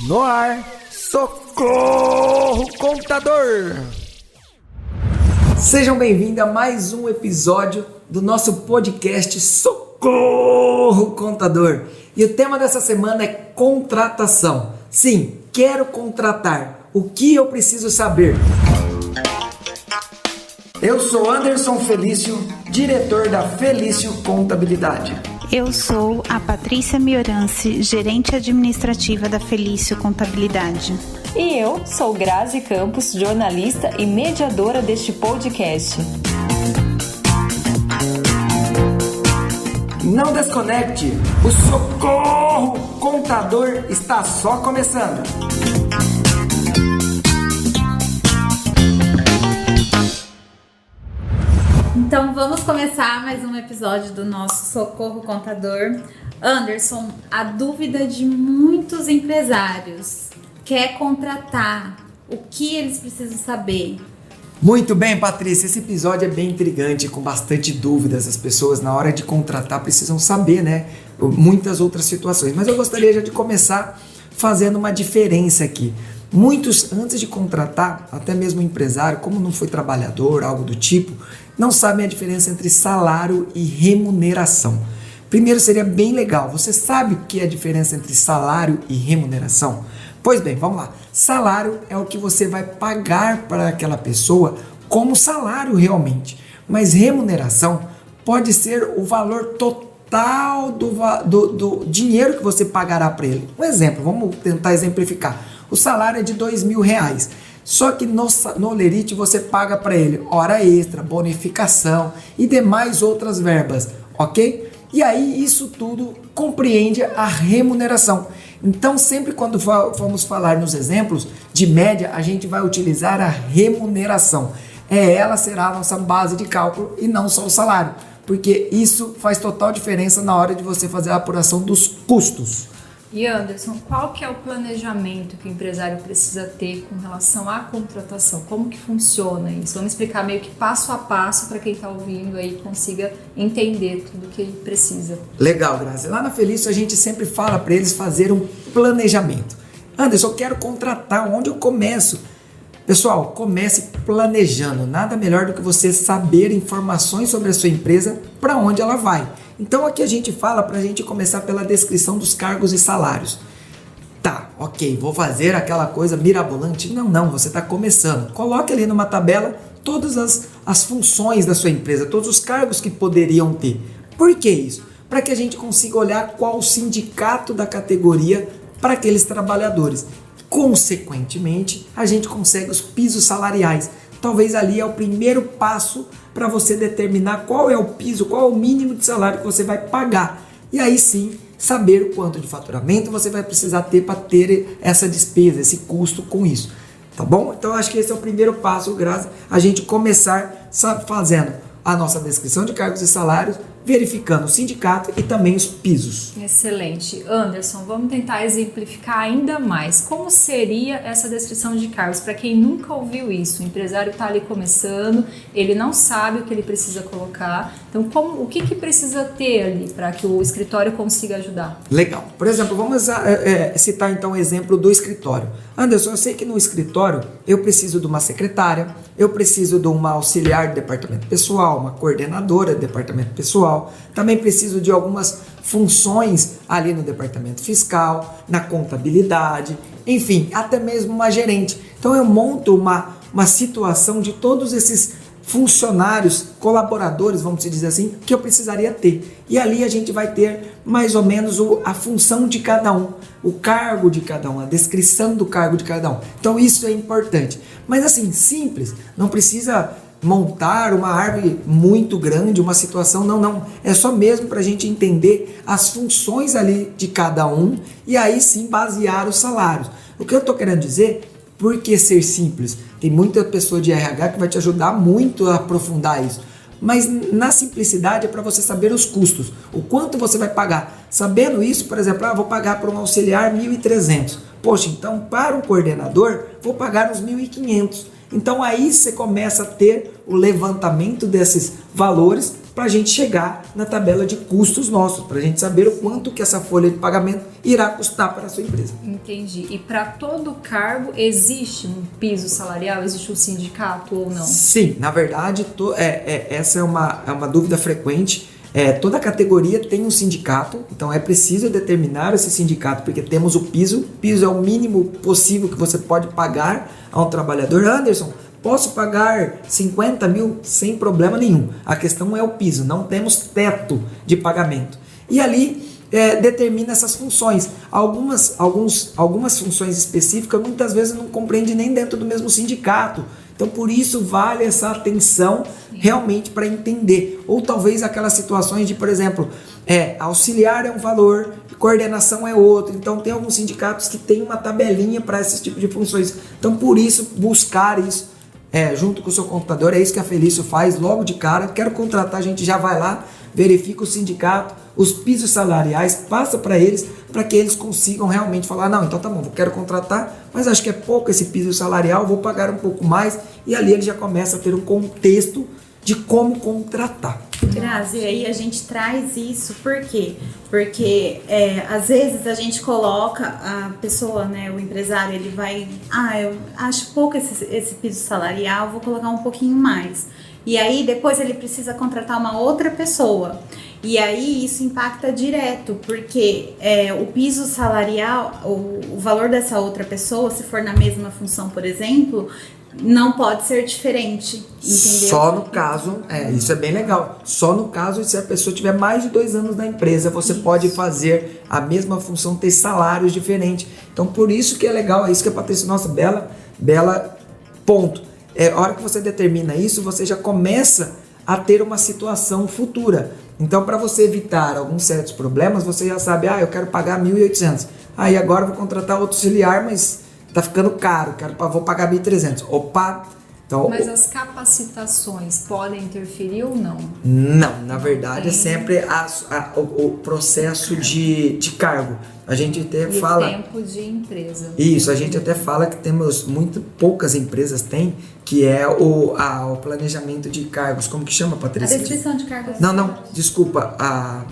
No ar, Socorro Contador! Sejam bem-vindos a mais um episódio do nosso podcast Socorro Contador. E o tema dessa semana é contratação. Sim, quero contratar. O que eu preciso saber? Eu sou Anderson Felício, diretor da Felício Contabilidade. Eu sou a Patrícia Miorance, gerente administrativa da Felício Contabilidade. E eu sou Grazi Campos, jornalista e mediadora deste podcast. Não desconecte, o Socorro Contador está só começando. Então vamos começar mais um episódio do nosso Socorro Contador. Anderson, a dúvida de muitos empresários: quer contratar, o que eles precisam saber? Muito bem, Patrícia, esse episódio é bem intrigante, com bastante dúvidas. As pessoas na hora de contratar precisam saber, né? Muitas outras situações, mas eu gostaria já de começar fazendo uma diferença aqui. Muitos, antes de contratar, até mesmo empresário, como não foi trabalhador, algo do tipo, não sabem a diferença entre salário e remuneração. Primeiro, seria bem legal, você sabe o que é a diferença entre salário e remuneração? Pois bem, vamos lá. Salário é o que você vai pagar para aquela pessoa como salário realmente, mas remuneração pode ser o valor total do dinheiro que você pagará para ele. Um exemplo, vamos tentar exemplificar. O salário é de R$2.000, só que no Lerite você paga para ele hora extra, bonificação e demais outras verbas, ok? E aí isso tudo compreende a remuneração. Então sempre quando formos falar nos exemplos de média, a gente vai utilizar a remuneração. Ela será a nossa base de cálculo e não só o salário, porque isso faz total diferença na hora de você fazer a apuração dos custos. E Anderson, qual que é o planejamento que o empresário precisa ter com relação à contratação? Como que funciona isso? Vamos explicar meio que passo a passo para quem está ouvindo aí consiga entender tudo que ele precisa. Legal, Grazi. Lá na Felício a gente sempre fala para eles fazer um planejamento. Anderson, eu quero contratar, onde eu começo? Pessoal, comece planejando. Nada melhor do que você saber informações sobre a sua empresa, para onde ela vai. Então aqui a gente fala para a gente começar pela descrição dos cargos e salários. Tá, ok, vou fazer aquela coisa mirabolante? Não, você está começando. Coloque ali numa tabela todas as funções da sua empresa, todos os cargos que poderiam ter. Por que isso? Para que a gente consiga olhar qual o sindicato da categoria para aqueles trabalhadores. Consequentemente, a gente consegue os pisos salariais. Talvez ali é o primeiro passo para você determinar qual é o piso, qual é o mínimo de salário que você vai pagar. E aí sim, saber o quanto de faturamento você vai precisar ter para ter essa despesa, esse custo com isso. Tá bom? Então acho que esse é o primeiro passo, Grazi, a gente começar fazendo a nossa descrição de cargos e salários, verificando o sindicato e também os pisos. Excelente. Anderson, vamos tentar exemplificar ainda mais. Como seria essa descrição de cargos? Para quem nunca ouviu isso, o empresário está ali começando, ele não sabe o que ele precisa colocar. Então, o que precisa ter ali para que o escritório consiga ajudar? Legal. Por exemplo, vamos citar então o exemplo do escritório. Anderson, eu sei que no escritório eu preciso de uma secretária, eu preciso de uma auxiliar de departamento pessoal, uma coordenadora de departamento pessoal, também preciso de algumas funções ali no departamento fiscal, na contabilidade, enfim, até mesmo uma gerente. Então eu monto uma situação de todos esses funcionários, colaboradores, vamos dizer assim, que eu precisaria ter. E ali a gente vai ter mais ou menos a função de cada um, o cargo de cada um, a descrição do cargo de cada um. Então isso é importante. Mas assim, simples, não precisa montar uma árvore muito grande, uma situação, não. É só mesmo para a gente entender as funções ali de cada um e aí sim basear os salários. O que eu estou querendo dizer, por que ser simples? Tem muita pessoa de RH que vai te ajudar muito a aprofundar isso. Mas na simplicidade é para você saber os custos, o quanto você vai pagar. Sabendo isso, por exemplo, vou pagar para um auxiliar 1.300. Poxa, então para um coordenador vou pagar uns 1.500. Então aí você começa a ter o levantamento desses valores para a gente chegar na tabela de custos nossos, para a gente saber o quanto que essa folha de pagamento irá custar para a sua empresa. Entendi. E para todo cargo existe um piso salarial? Existe um sindicato ou não? Sim, na verdade, essa é uma dúvida frequente. Toda categoria tem um sindicato, então é preciso determinar esse sindicato, porque temos o piso. O piso é o mínimo possível que você pode pagar a um trabalhador. Anderson, posso pagar 50 mil sem problema nenhum. A questão é o piso, não temos teto de pagamento. E ali determina essas funções. Algumas funções específicas muitas vezes não compreende nem dentro do mesmo sindicato. Então por isso vale essa atenção realmente para entender. Ou talvez aquelas situações de, por exemplo, auxiliar é um valor, coordenação é outro. Então tem alguns sindicatos que tem uma tabelinha para esse tipo de funções. Então por isso buscar isso junto com o seu computador, é isso que a Felício faz logo de cara. Quero contratar, a gente já vai lá, verifica o sindicato, os pisos salariais, passa para eles, para que eles consigam realmente falar, não, então tá bom, eu quero contratar, mas acho que é pouco esse piso salarial, vou pagar um pouco mais, e ali ele já começa a ter um contexto de como contratar. Grazi, e aí a gente traz isso, por quê? Porque às vezes a gente coloca a pessoa, né, o empresário, ele vai, eu acho pouco esse piso salarial, vou colocar um pouquinho mais. E aí depois ele precisa contratar uma outra pessoa. E aí isso impacta direto, porque o piso salarial, o valor dessa outra pessoa, se for na mesma função, por exemplo, não pode ser diferente, entendeu? Só no caso, isso é bem legal, só no caso se a pessoa tiver mais de 2 anos na empresa, você pode fazer a mesma função, ter salários diferentes. Então por isso que é legal, é isso que a Patrícia, nossa, bela ponto. A hora que você determina isso, você já começa a ter uma situação futura. Então, para você evitar alguns certos problemas, você já sabe, eu quero pagar 1.800. Aí agora eu vou contratar outro auxiliar, mas tá ficando caro, vou pagar 1.300. Opa! Então, mas as capacitações podem interferir ou não? Não, na verdade é sempre o processo de cargo. A gente até fala... o tempo de empresa. Isso, a gente até fala que temos muito poucas empresas que é o planejamento de cargos. Como que chama, Patrícia? A descrição de cargos. Não, desculpa, a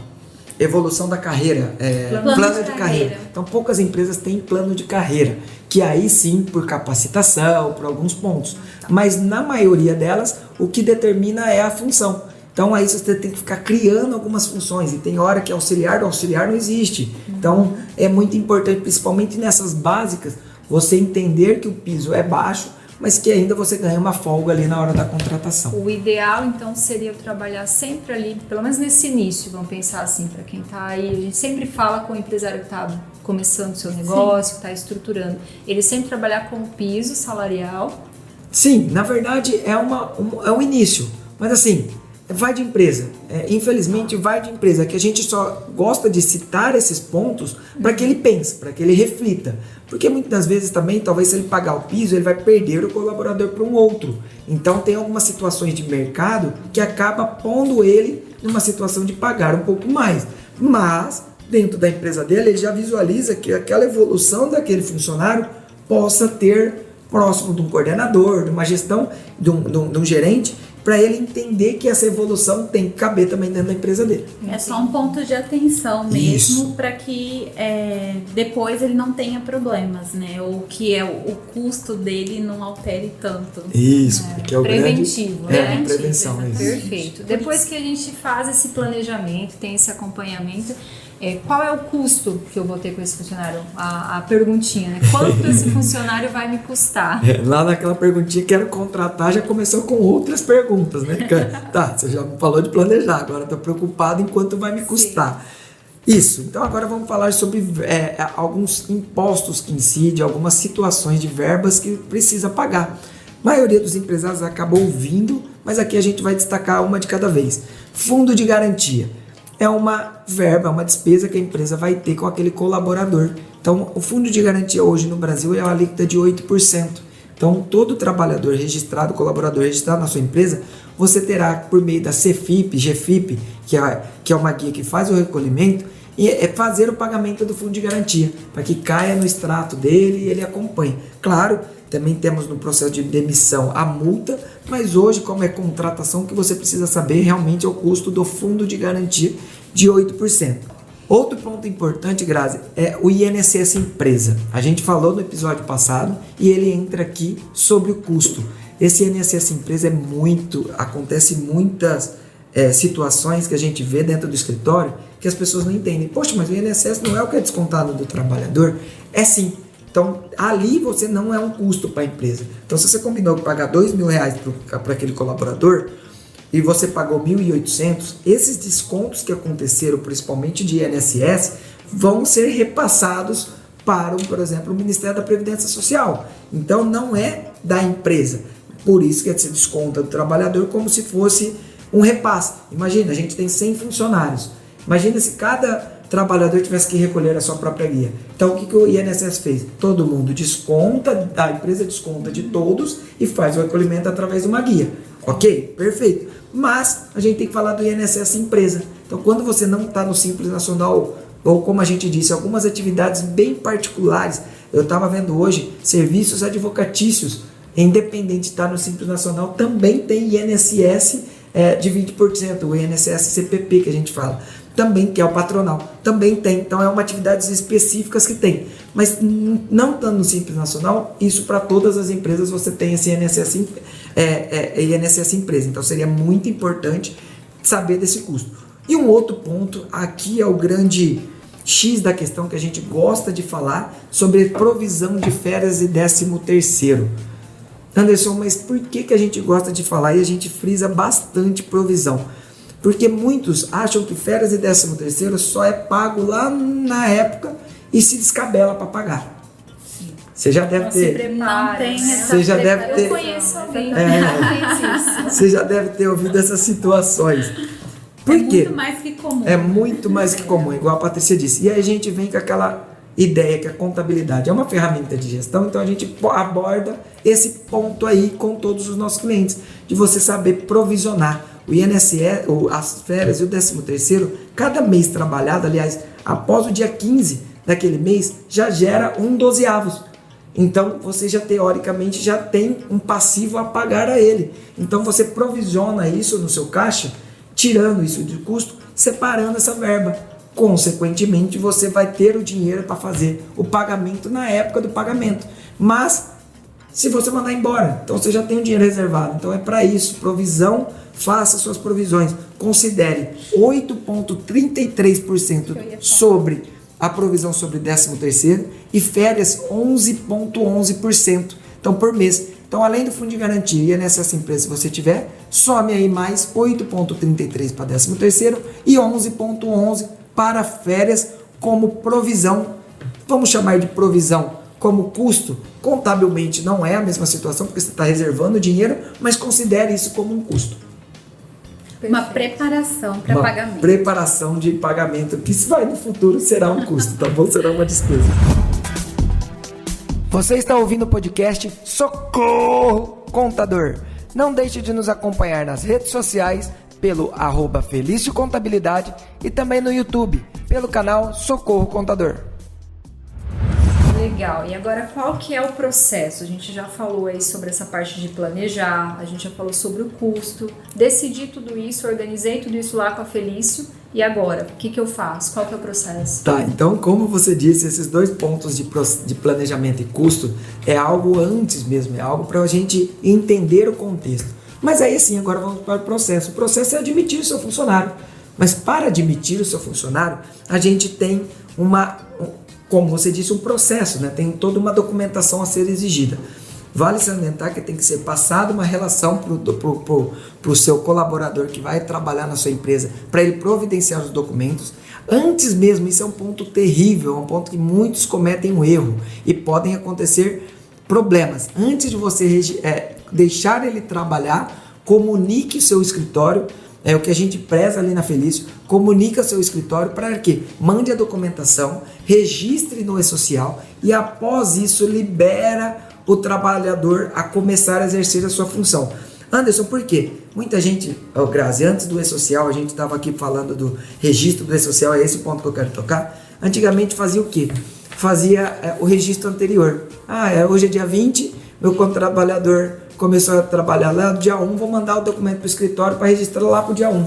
evolução da carreira, plano de carreira. Então poucas empresas têm plano de carreira, que aí sim, por capacitação, por alguns pontos. Mas na maioria delas, o que determina é a função. Então aí você tem que ficar criando algumas funções, e tem hora que auxiliar não existe. Então é muito importante, principalmente nessas básicas, você entender que o piso é baixo, mas que ainda você ganha uma folga ali na hora da contratação. O ideal, então, seria trabalhar sempre ali, pelo menos nesse início, vamos pensar assim, para quem está aí, a gente sempre fala com o empresário que está começando o seu negócio, que está estruturando, ele sempre trabalhar com o piso salarial. Sim, na verdade é um início, mas assim, vai de empresa, infelizmente vai de empresa, que a gente só gosta de citar esses pontos para que ele pense, para que ele reflita, porque muitas das vezes também, talvez se ele pagar o piso, ele vai perder o colaborador para um outro. Então tem algumas situações de mercado que acaba pondo ele numa situação de pagar um pouco mais, mas dentro da empresa dele ele já visualiza que aquela evolução daquele funcionário possa ter próximo de um coordenador, de uma gestão, de um gerente, para ele entender que essa evolução tem que caber também dentro da empresa dele. É só um ponto de atenção mesmo, para que depois ele não tenha problemas, né? Ou que o custo dele não altere tanto. Isso, que é o preventivo, grande... né? Prevenção, isso. Perfeito. Depois que a gente faz esse planejamento, tem esse acompanhamento, qual é o custo que eu vou ter com esse funcionário? A perguntinha, né? Quanto esse funcionário vai me custar? Lá naquela perguntinha, quero contratar, já começou com outras perguntas, né? Tá, você já falou de planejar, agora estou preocupado em quanto vai me custar. Sim. Isso, então agora vamos falar sobre alguns impostos que incidem, algumas situações de verbas que precisa pagar. A maioria dos empresários acabou ouvindo, mas aqui a gente vai destacar uma de cada vez. Fundo de garantia. É uma verba, uma despesa que a empresa vai ter com aquele colaborador. Então, o fundo de garantia hoje no Brasil é uma alíquota de 8%. Então, todo trabalhador registrado, colaborador registrado na sua empresa, você terá por meio da CFIP, GFIP, que é uma guia que faz o recolhimento, e é fazer o pagamento do fundo de garantia, para que caia no extrato dele e ele acompanhe. Claro, também temos no processo de demissão a multa, mas hoje, como é contratação, o que você precisa saber realmente é o custo do fundo de garantia de 8%. Outro ponto importante, Grazi, é o INSS empresa. A gente falou no episódio passado e ele entra aqui sobre o custo. Esse INSS empresa acontece muitas situações que a gente vê dentro do escritório que as pessoas não entendem. Poxa, mas o INSS não é o que é descontado do trabalhador? É sim. Então, ali você não é um custo para a empresa. Então, se você combinou de pagar R$2.000 para aquele colaborador e você pagou 1.800, esses descontos que aconteceram, principalmente de INSS, vão ser repassados para, por exemplo, o Ministério da Previdência Social. Então, não é da empresa. Por isso que se desconta do trabalhador como se fosse um repasse. Imagina, a gente tem 100 funcionários. Imagina se cada trabalhador tivesse que recolher a sua própria guia. Então, o que o INSS fez? Todo mundo desconta, a empresa desconta de todos e faz o recolhimento através de uma guia. Ok? Perfeito. Mas a gente tem que falar do INSS empresa. Então, quando você não está no Simples Nacional, ou como a gente disse, algumas atividades bem particulares, eu estava vendo hoje, serviços advocatícios, independente de estar no Simples Nacional, também tem INSS de 20%, o INSS CPP que a gente fala. Também, que é o patronal, também tem. Então, é uma atividades específicas que tem. Mas não estando no Simples Nacional, isso para todas as empresas você tem esse INSS empresa. Então, seria muito importante saber desse custo. E um outro ponto, aqui é o grande X da questão que a gente gosta de falar sobre provisão de férias e 13º. Anderson, mas por que a gente gosta de falar e a gente frisa bastante provisão? Porque muitos acham que férias e 13º só é pago lá na época e se descabela para pagar. Sim. Você já deve ter. Não tem essa você já deve ter. Eu conheço alguém. Você já deve ter ouvido essas situações. Por quê? Muito mais que comum. É muito mais que comum, igual a Patrícia disse. E aí a gente vem com aquela ideia que a contabilidade é uma ferramenta de gestão, então a gente aborda esse ponto aí com todos os nossos clientes, de você saber provisionar. O INSS, as férias e o 13º, cada mês trabalhado, aliás, após o dia 15 daquele mês, já gera 1/12. Então, você já teoricamente já tem um passivo a pagar a ele. Então, você provisiona isso no seu caixa, tirando isso de custo, separando essa verba. Consequentemente, você vai ter o dinheiro para fazer o pagamento na época do pagamento. Mas, se você mandar embora, então você já tem o dinheiro reservado. Então, é para isso, provisão. Faça suas provisões, considere 8,33% sobre a provisão sobre 13º e férias 11,11%, então por mês. Então, além do fundo de garantia e INSS empresa, se você tiver, some aí mais 8,33% para 13º e 11,11% para férias como provisão. Vamos chamar de provisão como custo. Contabilmente não é a mesma situação, porque você está reservando dinheiro, mas considere isso como um custo. Uma preparação para pagamento. Preparação de pagamento, que se vai no futuro será um custo, tá bom? Será uma despesa. Você está ouvindo o podcast Socorro Contador. Não deixe de nos acompanhar nas redes sociais pelo @Felício Contabilidade e também no YouTube, pelo canal Socorro Contador. Legal, e agora qual que é o processo? A gente já falou aí sobre essa parte de planejar, a gente já falou sobre o custo, decidi tudo isso, organizei tudo isso lá com a Felício, e agora? O que eu faço? Qual que é o processo? Tá, então como você disse, esses dois pontos de planejamento e custo é algo antes mesmo, é algo para a gente entender o contexto. Mas aí assim, agora vamos para o processo. O processo é admitir o seu funcionário, mas para admitir o seu funcionário, a gente tem como você disse, um processo, né? Tem toda uma documentação a ser exigida. Vale salientar que tem que ser passada uma relação para o seu colaborador que vai trabalhar na sua empresa, para ele providenciar os documentos. Antes mesmo, isso é um ponto terrível, é um ponto que muitos cometem um erro e podem acontecer problemas. Antes de você deixar ele trabalhar, comunique o seu escritório. É o que a gente preza ali na Felício. Comunica seu escritório para que mande a documentação, registre no e-social e após isso libera o trabalhador a começar a exercer a sua função. Anderson, por quê? Muita gente, Grazi, antes do E-Social, a gente estava aqui falando do registro do E-Social, é esse o ponto que eu quero tocar. Antigamente fazia o quê? Fazia o registro anterior. Hoje é dia 20, meu trabalhador começou a trabalhar lá no dia 1, vou mandar o documento para o escritório para registrar lá para o dia 1.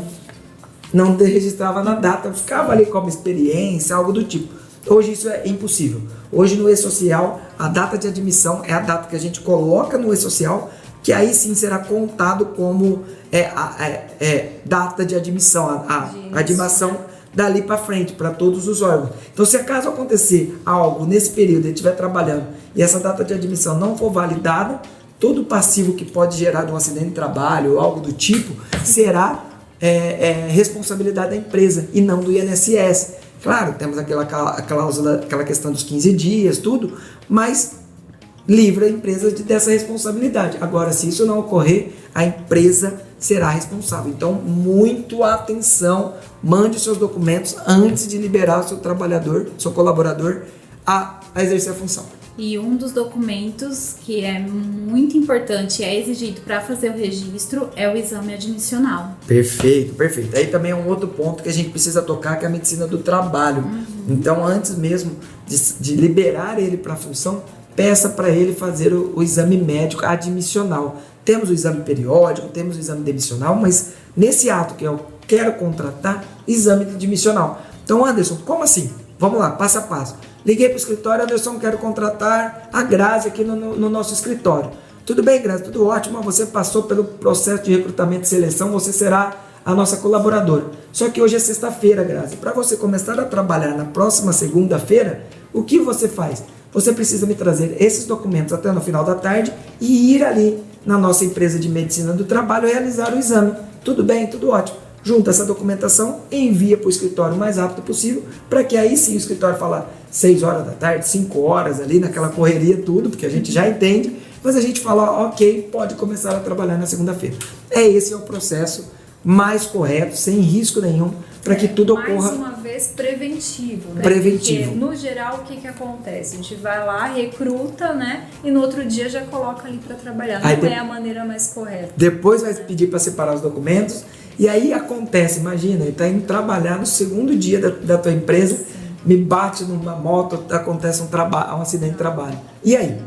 Não registrava na data, ficava ali como experiência, algo do tipo. Hoje isso é impossível. Hoje no E-Social, a data de admissão é a data que a gente coloca no E-Social, que aí sim será contado como data de admissão, a admissão dali para frente, para todos os órgãos. Então, se acaso acontecer algo nesse período, ele estiver trabalhando e essa data de admissão não for validada, todo passivo que pode gerar de um acidente de trabalho ou algo do tipo, será responsabilidade da empresa e não do INSS. Claro, temos aquela cláusula, aquela questão dos 15 dias, tudo, mas livra a empresa dessa responsabilidade. Agora, se isso não ocorrer, a empresa será responsável. Então, muito atenção, mande os seus documentos antes de liberar o seu trabalhador, seu colaborador, a exercer a função. E um dos documentos que é muito importante, é exigido para fazer o registro, é o exame admissional. Perfeito, perfeito. Aí também é um outro ponto que a gente precisa tocar, que é a medicina do trabalho. Então, antes mesmo de liberar ele para a função, peça para ele fazer o exame médico admissional. Temos o exame periódico, temos o exame demissional, mas nesse ato que eu quero contratar, exame admissional. Então, Anderson, como assim? Vamos lá, passo a passo. Liguei para o escritório, Anderson, quero contratar a Grazi aqui no nosso escritório. Tudo bem, Grazi? Tudo ótimo. Você passou pelo processo de recrutamento e seleção, você será a nossa colaboradora. Só que hoje é sexta-feira, Grazi. Para você começar a trabalhar na próxima segunda-feira, o que você faz? Você precisa me trazer esses documentos até no final da tarde e ir ali na nossa empresa de medicina do trabalho realizar o exame. Tudo bem? Tudo ótimo. Junta essa documentação e envia para o escritório o mais rápido possível, para que aí sim o escritório falar 6 horas da tarde, 5 horas ali, naquela correria tudo, porque a gente já entende, mas a gente fala, ok, pode começar a trabalhar na segunda-feira. Esse é o processo mais correto, sem risco nenhum, para que tudo ocorra. Mais uma vez, preventivo, né? Preventivo. Porque, no geral, o que acontece? A gente vai lá, recruta, né? E no outro dia já coloca ali para trabalhar. Não é a maneira mais correta. Depois vai pedir para separar os documentos. E aí acontece, imagina, ele está indo trabalhar no segundo dia da tua empresa, me bate numa moto, acontece um acidente de trabalho. E aí?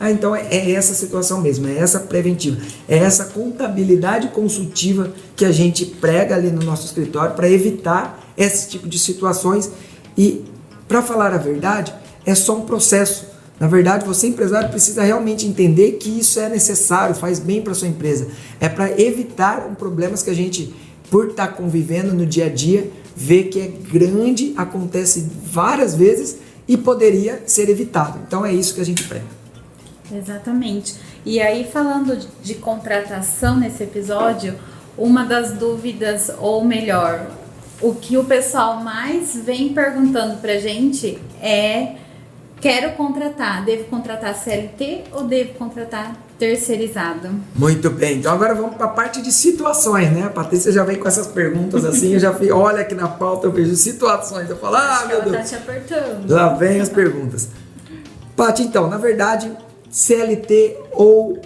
Então é essa situação mesmo, é essa preventiva, é essa contabilidade consultiva que a gente prega ali no nosso escritório para evitar esse tipo de situações. E, para falar a verdade, é só um processo. Na verdade, você, empresário, precisa realmente entender que isso é necessário, faz bem para sua empresa. É para evitar problemas que a gente, por estar convivendo no dia a dia, vê que é grande, acontece várias vezes e poderia ser evitado. Então é isso que a gente prega. Exatamente. E aí, falando de contratação nesse episódio, uma das dúvidas, ou melhor, o que o pessoal mais vem perguntando pra gente é: quero contratar, devo contratar CLT ou devo contratar terceirizado? Muito bem, então agora vamos para a parte de situações, né? A Patrícia já vem com essas perguntas assim, eu já fui, olha aqui na pauta, eu vejo situações, eu falo, meu Deus. Ela tá te apertando. Lá vem as perguntas. Paty, então, na verdade, CLT ou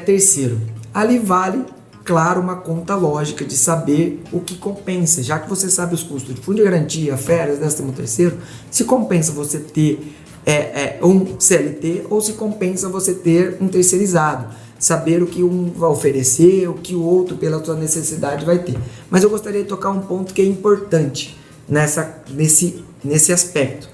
terceiro, ali vale, claro, uma conta lógica de saber o que compensa, já que você sabe os custos de fundo de garantia, férias, 13º, se compensa você ter um CLT ou se compensa você ter um terceirizado, saber o que um vai oferecer, o que o outro pela sua necessidade vai ter. Mas eu gostaria de tocar um ponto que é importante nesse aspecto.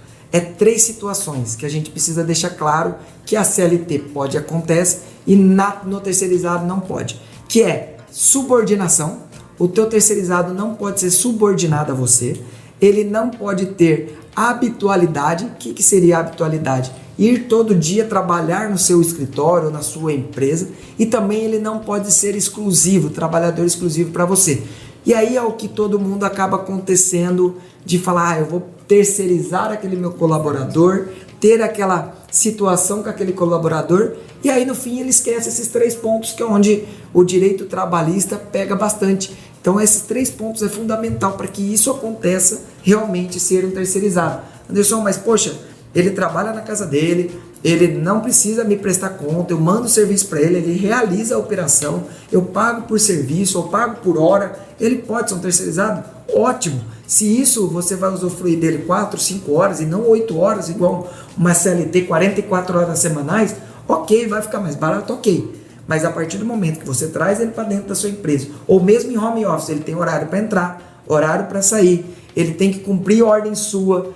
3 situações que a gente precisa deixar claro que a CLT pode acontecer e no terceirizado não pode, que é subordinação. O teu terceirizado não pode ser subordinado a você, ele não pode ter habitualidade. O que seria habitualidade? Ir todo dia trabalhar no seu escritório, na sua empresa, e também ele não pode ser exclusivo, trabalhador exclusivo para você. E aí é o que todo mundo acaba acontecendo de falar, eu vou terceirizar aquele meu colaborador, ter aquela situação com aquele colaborador, e aí no fim ele esquece esses 3 pontos que é onde o direito trabalhista pega bastante. Então esses 3 pontos é fundamental para que isso aconteça realmente ser um terceirizado. Anderson, mas poxa, ele trabalha na casa dele, ele não precisa me prestar conta, eu mando o serviço para ele, ele realiza a operação, eu pago por serviço, eu pago por hora, ele pode ser um terceirizado? Ótimo! Se isso você vai usufruir dele 4, 5 horas e não 8 horas, igual uma CLT, 44 horas semanais, ok, vai ficar mais barato, ok. Mas a partir do momento que você traz ele para dentro da sua empresa, ou mesmo em home office, ele tem horário para entrar, horário para sair, ele tem que cumprir ordem sua,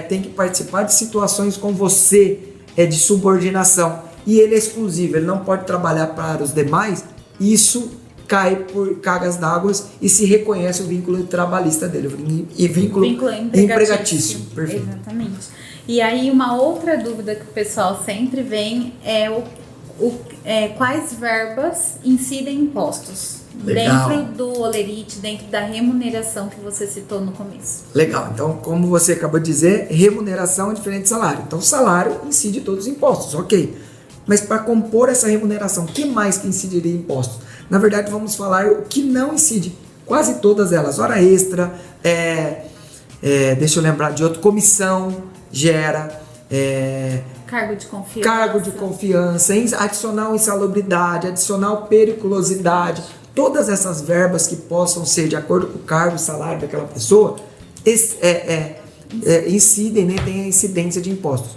tem que participar de situações com você, de subordinação, e ele é exclusivo, ele não pode trabalhar para os demais, isso cai por cargas d'água e se reconhece o vínculo trabalhista dele, e vínculo empregatício. Perfeito. Exatamente. E aí uma outra dúvida que o pessoal sempre vem é quais verbas incidem impostos. Legal. Dentro do Olerite, dentro da remuneração que você citou no começo. Legal, então como você acabou de dizer, remuneração é diferente de salário. Então salário incide todos os impostos, ok. Mas para compor essa remuneração, o que mais que incidiria impostos? Na verdade vamos falar o que não incide, quase todas elas. Hora extra, deixa eu lembrar de outro, comissão gera... Cargo de confiança, adicional insalubridade, adicional periculosidade, todas essas verbas que possam ser de acordo com o cargo e salário daquela pessoa, incidem, né, tem a incidência de impostos.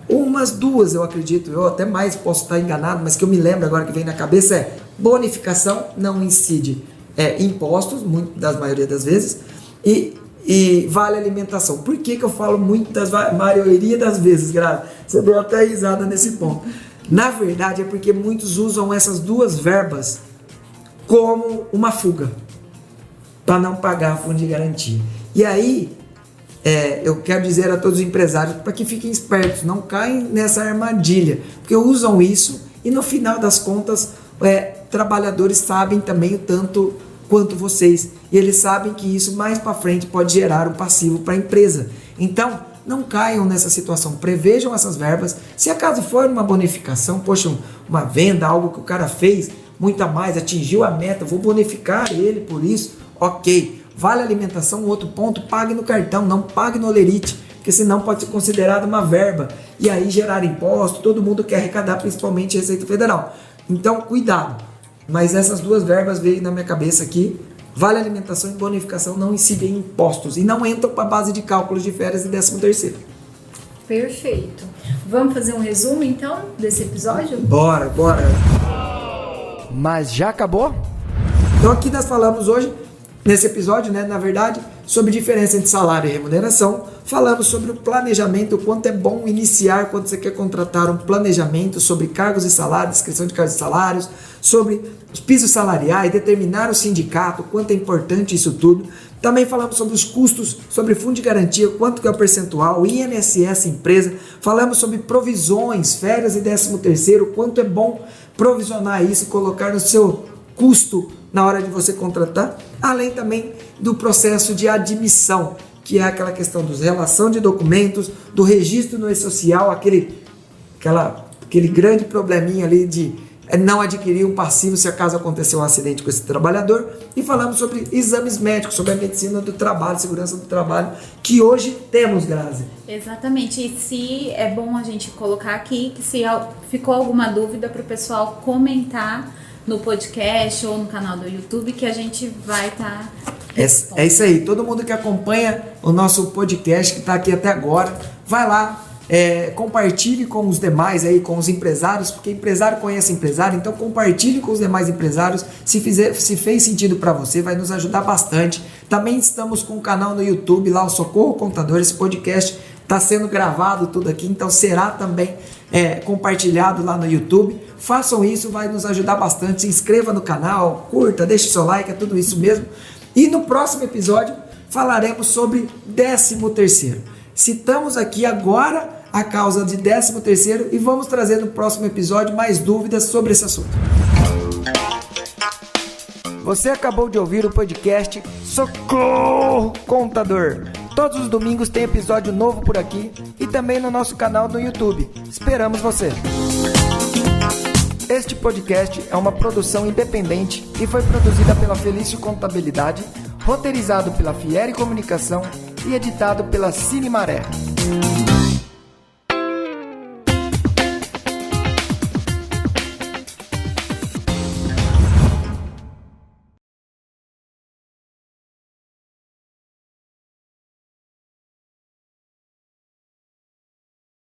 Umas duas, eu acredito, eu até mais posso estar enganado, mas que eu me lembro agora que vem na cabeça bonificação não incide impostos, das maioria das vezes, e vale alimentação. Por que eu falo maioria das vezes, Grazi? Você deu até risada nesse ponto. Na verdade é porque muitos usam essas duas verbas como uma fuga para não pagar fundo de garantia. E aí eu quero dizer a todos os empresários para que fiquem espertos, não caem nessa armadilha, porque usam isso e no final das contas trabalhadores sabem também o tanto quanto vocês, e eles sabem que isso mais para frente pode gerar um passivo para a empresa. Então, não caiam nessa situação, prevejam essas verbas. Se acaso for uma bonificação, poxa, uma venda, algo que o cara fez muito a mais, atingiu a meta, vou bonificar ele por isso, ok. Vale alimentação, outro ponto, pague no cartão, não pague no Olerite, porque senão pode ser considerado uma verba, e aí gerar imposto, todo mundo quer arrecadar, principalmente Receita Federal. Então, cuidado. Mas essas duas verbas veio na minha cabeça aqui. Vale alimentação e bonificação não incidem em impostos e não entram para a base de cálculos de férias e 13º. Perfeito. Vamos fazer um resumo então desse episódio? Bora. Mas já acabou? Então aqui nós falamos hoje, nesse episódio, né, na verdade, sobre diferença entre salário e remuneração. Falamos sobre o planejamento, o quanto é bom iniciar quando você quer contratar um planejamento sobre cargos e salários, descrição de cargos e salários, sobre os pisos salariais, determinar o sindicato, quanto é importante isso tudo. Também falamos sobre os custos, sobre fundo de garantia, quanto que é o percentual, INSS empresa. Falamos sobre provisões, férias e 13º, quanto é bom provisionar isso e colocar no seu custo na hora de você contratar. Além também do processo de admissão, que é aquela questão da relação de documentos, do registro no e-social, aquele grande probleminha ali de não adquirir um passivo se acaso acontecer um acidente com esse trabalhador. E falamos sobre exames médicos, sobre a medicina do trabalho, segurança do trabalho, que hoje temos, Grazi. Exatamente, e se é bom a gente colocar aqui que se ficou alguma dúvida para o pessoal comentar no podcast ou no canal do YouTube, que a gente vai estar é isso aí, todo mundo que acompanha o nosso podcast, que está aqui até agora, vai lá, compartilhe com os demais aí, com os empresários, porque empresário conhece empresário, então compartilhe com os demais empresários, se fez sentido para você, vai nos ajudar bastante. Também estamos com o canal no YouTube, lá o Socorro Contador, esse podcast está sendo gravado tudo aqui, então será também compartilhado lá no YouTube. Façam isso, vai nos ajudar bastante, se inscreva no canal, curta, deixe seu like, é tudo isso mesmo. E no próximo episódio falaremos sobre 13º. Citamos aqui agora a causa de 13º e vamos trazer no próximo episódio mais dúvidas sobre esse assunto. Você acabou de ouvir o podcast Socorro Contador. Todos os domingos tem episódio novo por aqui e também no nosso canal no YouTube. Esperamos você! Este podcast é uma produção independente e foi produzida pela Felício Contabilidade, roteirizado pela Fieri Comunicação e editado pela Cine Maré.